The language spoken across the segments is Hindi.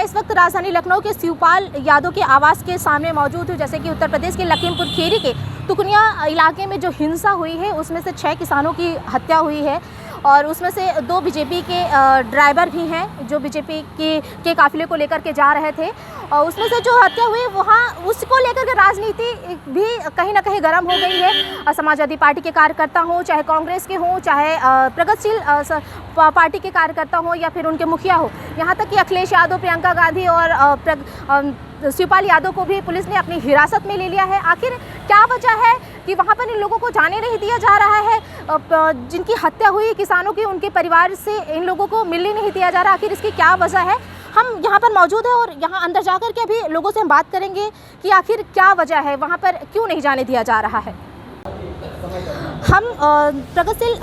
इस वक्त राजधानी लखनऊ के शिवपाल यादव के आवास के सामने मौजूद हूँ। जैसे कि उत्तर प्रदेश के लखीमपुर खीरी के तुकनिया इलाके में जो हिंसा हुई है उसमें से 6 किसानों की हत्या हुई है और उसमें से 2 बीजेपी के ड्राइवर भी हैं जो बीजेपी के काफिले को लेकर के जा रहे थे। और उसमें से जो हत्या हुई वहाँ उसको लेकर के राजनीति भी कहीं ना कहीं गर्म हो गई है। समाजवादी पार्टी के कार्यकर्ता हों, चाहे कांग्रेस के हों, चाहे प्रगतिशील पार्टी के कार्यकर्ता हों या फिर उनके मुखिया हो, यहाँ तक कि अखिलेश यादव, प्रियंका गांधी और शिवपाल यादव को भी पुलिस ने अपनी हिरासत में ले लिया है। आखिर क्या वजह है कि वहाँ पर इन लोगों को जाने नहीं दिया जा रहा है? जिनकी हत्या हुई किसानों की, उनके परिवार से इन लोगों को मिलने नहीं दिया जा रहा, आखिर इसकी क्या वजह है? हम यहाँ पर मौजूद हैं और यहाँ अंदर जाकर के अभी लोगों से हम बात करेंगे कि आखिर क्या वजह है, वहाँ पर क्यों नहीं जाने दिया जा रहा है। हम प्रगतिशील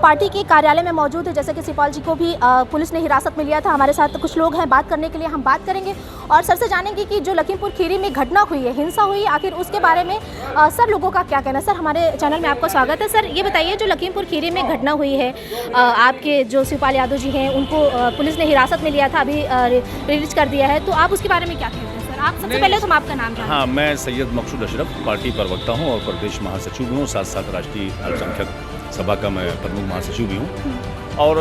पार्टी के कार्यालय में मौजूद है। जैसे कि शिवपाल जी को भी पुलिस ने हिरासत में लिया था। हमारे साथ कुछ लोग हैं बात करने के लिए, हम बात करेंगे और सर से जानेंगे कि जो लखीमपुर खीरी में घटना हुई है, हिंसा हुई है, आखिर उसके बारे में सर लोगों का क्या कहना है। सर, हमारे चैनल में आपका स्वागत है। सर, ये बताइए, जो लखीमपुर खीरी में घटना हुई है, आपके जो शिवपाल यादव जी हैं उनको पुलिस ने हिरासत में लिया था, अभी रिलीज कर दिया है, तो आप उसके बारे में क्या कहते हैं? आप सबसे पहले तो आपका नाम जानें। हाँ, मैं सैयद मकसूद अशरफ पार्टी प्रवक्ता हूँ और प्रदेश महासचिव भी हूँ, साथ साथ राष्ट्रीय अल्पसंख्यक सभा का मैं प्रमुख महासचिव भी हूँ। और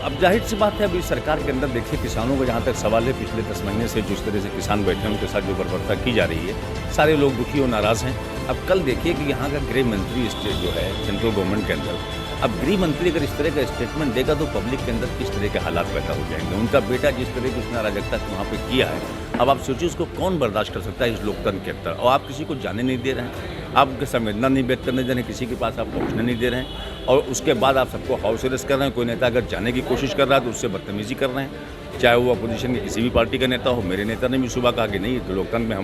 अब जाहिर सी बात है, अभी सरकार के अंदर देखिए किसानों का जहाँ तक सवाल है, पिछले 10 महीने से जिस तरह से किसान बैठे हैं उनके साथ जो बर्बरता की जा रही है, सारे लोग दुखी और नाराज़ हैं। अब कल देखिए कि यहाँ का गृह मंत्री स्टेट जो है सेंट्रल गवर्नमेंट के अंदर, अब गृह मंत्री अगर इस तरह का स्टेटमेंट देगा तो पब्लिक के अंदर किस तरह के हालात पैदा हो जाएंगे। उनका बेटा जिस तरह की उसने अराजकता वहाँ पे किया है, अब आप सोचिए उसको कौन बर्दाश्त कर सकता है इस लोकतंत्र के अंदर। और आप किसी को जाने नहीं दे रहे हैं, आप संवेदना नहीं व्यक्त करने दे रहे हैं, किसी के पास आप पहुँचने नहीं दे रहे हैं और उसके बाद आप सबको हाउस अरेस्ट कर रहे हैं। कोई नेता अगर जाने की कोशिश कर रहा है तो उससे बदतमीजी कर रहे हैं, चाहे वो अपोजिशन के किसी भी पार्टी का नेता हो। मेरे नेता ने भी सुबह कहा कि नहीं, तो लोकतंत्र में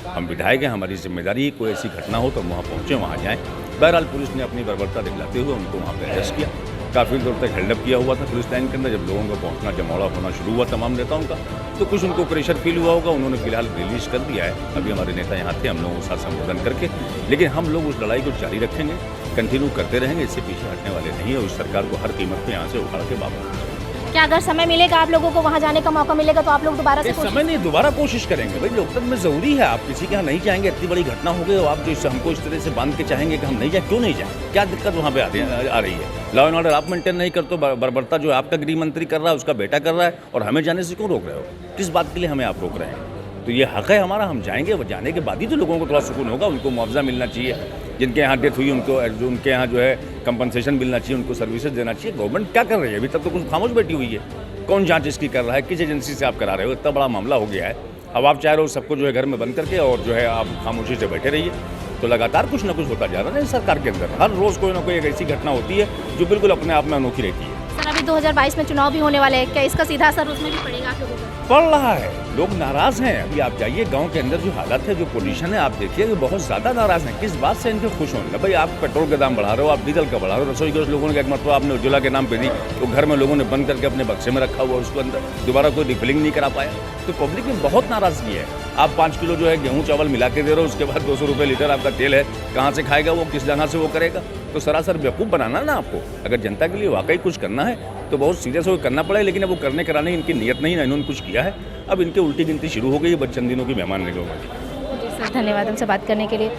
हम विधायक हैं, हमारी जिम्मेदारी है, कोई ऐसी घटना हो तो वहाँ पहुँचें, वहाँ जाएँ। बहरहाल पुलिस ने अपनी बर्बरता दिखलाते हुए उनको वहाँ पर अरेस्ट किया। काफ़ी देर तक हेल्डअप किया हुआ था पुलिस लाइन के अंदर। जब लोगों का पहुंचना जमौड़ा होना शुरू हुआ तमाम नेताओं का, तो कुछ उनको प्रेशर फील हुआ होगा, उन्होंने फिलहाल रिलीज कर दिया है। अभी हमारे नेता यहाँ थे, हम लोगों के साथ संबोधन करके, लेकिन हम लोग उस लड़ाई को जारी रखेंगे, कंटिन्यू करते रहेंगे, इससे पीछे हटने वाले नहीं है। उस सरकार को हर कीमत पर यहाँ से उखाड़ के वापस। क्या अगर समय मिलेगा, आप लोगों को वहाँ जाने का मौका मिलेगा तो आप लोग दोबारा से समय नहीं, दोबारा कोशिश करेंगे। भाई लोकतंत्र में ज़रूरी है, आप किसी के यहाँ नहीं जाएंगे, इतनी बड़ी घटना हो गई और आप जो हमको इस तरह से बांध के चाहेंगे कि हम नहीं जाए, क्यों नहीं जाए? क्या दिक्कत वहाँ पे आ रही है? लॉ एंड ऑर्डर आप मेंटेन नहीं करते, बर्बरता जो आपका गृह मंत्री कर रहा है, उसका बेटा कर रहा है, और हमें जाने से क्यों रोक रहे हो? किस बात के लिए हमें आप रोक रहे हैं? तो ये हक़ है हमारा, हम जाएंगे। वो जाने के बाद ही तो लोगों को थोड़ा सुकून होगा, उनको मुआवजा मिलना चाहिए, जिनके यहाँ डेथ हुई उनको, जो उनके यहाँ जो है कंपनसेशन मिलना चाहिए, उनको सर्विसेज देना चाहिए। गवर्नमेंट क्या कर रही है? अभी तक तो कुछ खामोश बैठी हुई है। कौन जांच इसकी कर रहा है? किस एजेंसी से आप करा रहे हो? इतना बड़ा मामला हो गया है, अब आप चाह रहे हो सबको जो है घर में बंद करके और जो है आप खामोशी से बैठे रहिए। तो लगातार कुछ ना कुछ होता जा रहा है सरकार के अंदर। हर रोज़ कोई ना कोई एक ऐसी घटना होती है जो बिल्कुल अपने आप में अनोखी रहती है। सर, अभी 2022 में चुनाव भी होने वाले हैं, क्या इसका सीधा असर उसमें भी पड़ेगा आप लोगों पर? पड़ रहा है, लोग नाराज़ हैं। अभी आप जाइए गांव के अंदर, जो हालत है, जो पोजीशन है, आप देखिए कि बहुत ज़्यादा नाराज़ हैं। किस बात से इनके खुश होंगे? भाई आप पेट्रोल के दाम बढ़ा रहे हो, आप डीजल का बढ़ा रहे हो, रसोई गैस लोगों ने एक मरतबा आपने उज्ज्वला के नाम पे दी, तो घर में लोगों ने बंद करके अपने बक्से में रखा हुआ, उसको अंदर दोबारा कोई रिफिलिंग नहीं करा पाया। तो पब्लिक में बहुत नाराज़गी है। आप 5 किलो जो है गेहूँ चावल मिला के दे रहे हो, उसके बाद 200 रुपये लीटर आपका तेल है, कहाँ से खाएगा वो? किस जगह से वो करेगा? तो सरासर बेवकूफ़ बनाना ना आपको। अगर जनता के लिए वाकई कुछ करना है तो बहुत सीरियस होकर करना पड़ेगा, लेकिन अब वो करने कराने की इनकी नीयत नहीं है, इन्होंने कुछ किया है। अब इनकी उल्टी गिनती शुरू हो गई है, बच्चन दिनों की मेहमान निकलो। जी सर, धन्यवाद हमसे बात करने के लिए।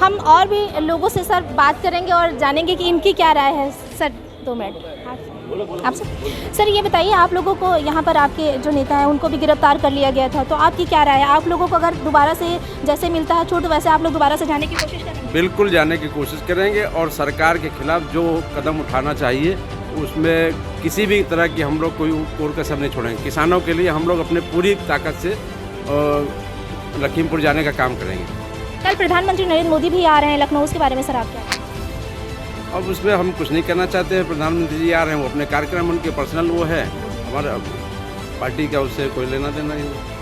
हम और भी लोगों से सर बात करेंगे और जानेंगे कि इनकी क्या राय है। सर 2 मिनट आपसे। सर, ये बताइए, आप लोगों को यहाँ पर आपके जो नेता हैं उनको भी गिरफ्तार कर लिया गया था, तो आपकी क्या राय है? आप लोगों को अगर दोबारा से जैसे मिलता है छूट, वैसे आप लोग दोबारा से जाने की कोशिश करेंगे? बिल्कुल जाने की कोशिश करेंगे और सरकार के खिलाफ जो कदम उठाना चाहिए उसमें किसी भी तरह की हम लोग कोई कसर नहीं छोड़ेंगे। किसानों के लिए हम लोग अपने पूरी ताकत से लखीमपुर जाने का काम करेंगे। कल प्रधानमंत्री नरेंद्र मोदी भी आ रहे हैं लखनऊ, उसके बारे में सर आप क्या? अब उसमें हम कुछ नहीं करना चाहते हैं। प्रधानमंत्री जी आ रहे हैं, वो अपने कार्यक्रम, उनके पर्सनल वो है, हमारा पार्टी का उससे कोई लेना देना ही नहीं।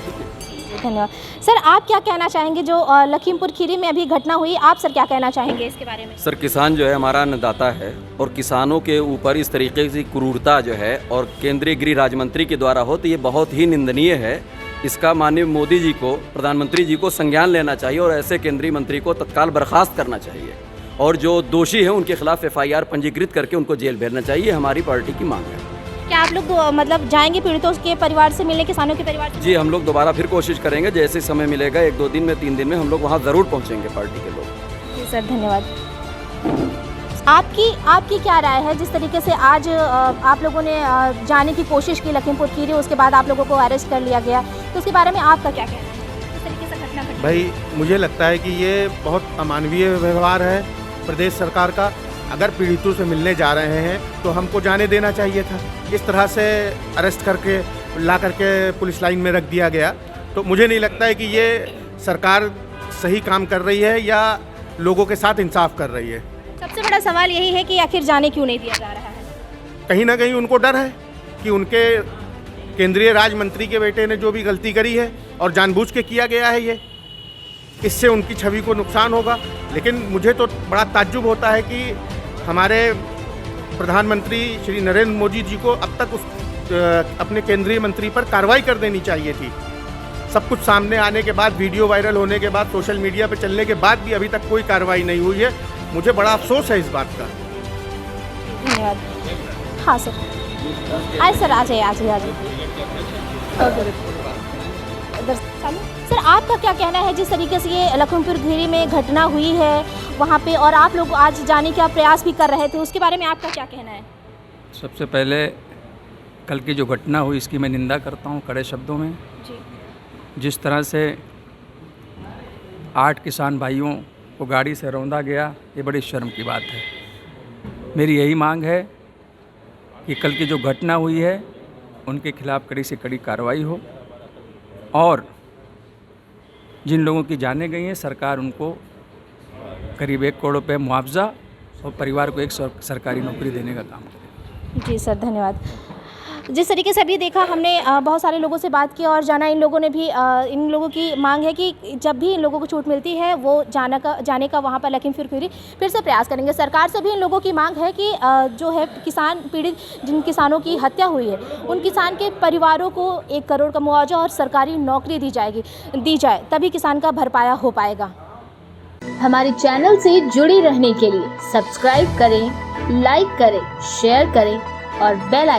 धन्यवाद। सर, आप क्या कहना चाहेंगे जो लखीमपुर खीरी में अभी घटना हुई, आप सर क्या कहना चाहेंगे इसके बारे में? सर, किसान जो है हमारा अन्नदाता है और किसानों के ऊपर इस तरीके की क्रूरता जो है और केंद्रीय गृह राज्य मंत्री के द्वारा हो, तो ये बहुत ही निंदनीय है। इसका माननीय मोदी जी को, प्रधानमंत्री जी को संज्ञान लेना चाहिए और ऐसे केंद्रीय मंत्री को तत्काल बर्खास्त करना चाहिए और जो दोषी हैं उनके खिलाफ FIR पंजीकृत करके उनको जेल भेजना चाहिए। हमारी पार्टी की मांग है। क्या आप लोग मतलब जाएंगे पीड़ितों के परिवार से मिलने, किसानों के परिवार से? जी, हम लोग दोबारा फिर कोशिश करेंगे, जैसे समय मिलेगा 1-2 दिन में, 3 दिन में हम लोग वहाँ ज़रूर पहुँचेंगे पार्टी के लोग। जी सर, धन्यवाद। आपकी क्या राय है जिस तरीके से आज आप लोगों ने जाने की कोशिश की लखीमपुर खीरी, उसके बाद आप लोगों को अरेस्ट कर लिया गया, तो उसके बारे में आपका क्या कहना है? किस तरीके से घटना घटी? भाई मुझे लगता है कि ये बहुत अमानवीय व्यवहार है प्रदेश सरकार का। अगर पीड़ितों से मिलने जा रहे हैं तो हमको जाने देना चाहिए था। इस तरह से अरेस्ट करके ला करके पुलिस लाइन में रख दिया गया, तो मुझे नहीं लगता है कि ये सरकार सही काम कर रही है या लोगों के साथ इंसाफ कर रही है। सबसे बड़ा सवाल यही है कि आखिर जाने क्यों नहीं दिया जा रहा है? कहीं ना कहीं उनको डर है कि उनके केंद्रीय राज्य मंत्री के बेटे ने जो भी गलती करी है और जानबूझ के किया गया है ये, इससे उनकी छवि को नुकसान होगा। लेकिन मुझे तो बड़ा ताज्जुब होता है कि हमारे प्रधानमंत्री श्री नरेंद्र मोदी जी को अब तक अपने केंद्रीय मंत्री पर कार्रवाई कर देनी चाहिए थी। सब कुछ सामने आने के बाद, वीडियो वायरल होने के बाद, सोशल मीडिया पर चलने के बाद भी अभी तक कोई कार्रवाई नहीं हुई है। मुझे बड़ा अफसोस है इस बात का। धन्यवाद। हाँ सर, आए सर, आ जाइए। सर, आपका क्या कहना है जिस तरीके से ये लखीमपुर खीरी में घटना हुई है वहाँ पे, और आप लोग आज जाने का प्रयास भी कर रहे थे, उसके बारे में आपका क्या कहना है? सबसे पहले कल की जो घटना हुई इसकी मैं निंदा करता हूँ कड़े शब्दों में। जी। जिस तरह से 8 किसान भाइयों को गाड़ी से रौंदा गया, ये बड़ी शर्म की बात है। मेरी यही मांग है कि कल की जो घटना हुई है उनके खिलाफ़ कड़ी से कड़ी कार्रवाई हो, और जिन लोगों की जानें गई हैं सरकार उनको करीब 1 करोड़ रुपये मुआवजा और परिवार को एक सरकारी नौकरी देने का काम करे। जी सर, धन्यवाद। जिस तरीके से अभी देखा हमने, बहुत सारे लोगों से बात की और जाना, इन लोगों ने भी इन लोगों की मांग है कि जब भी इन लोगों को छूट मिलती है वो जाने का वहाँ पर लखीमपुर खीरी फिर से प्रयास करेंगे। सरकार से भी इन लोगों की मांग है कि जो है किसान पीड़ित, जिन किसानों की हत्या हुई है उन किसान के परिवारों को 1 करोड़ का मुआवजा और सरकारी नौकरी दी जाए, तभी किसान का भरपाया हो पाएगा। हमारे चैनल से जुड़े रहने के लिए सब्सक्राइब करें, लाइक करें, शेयर करें और बेल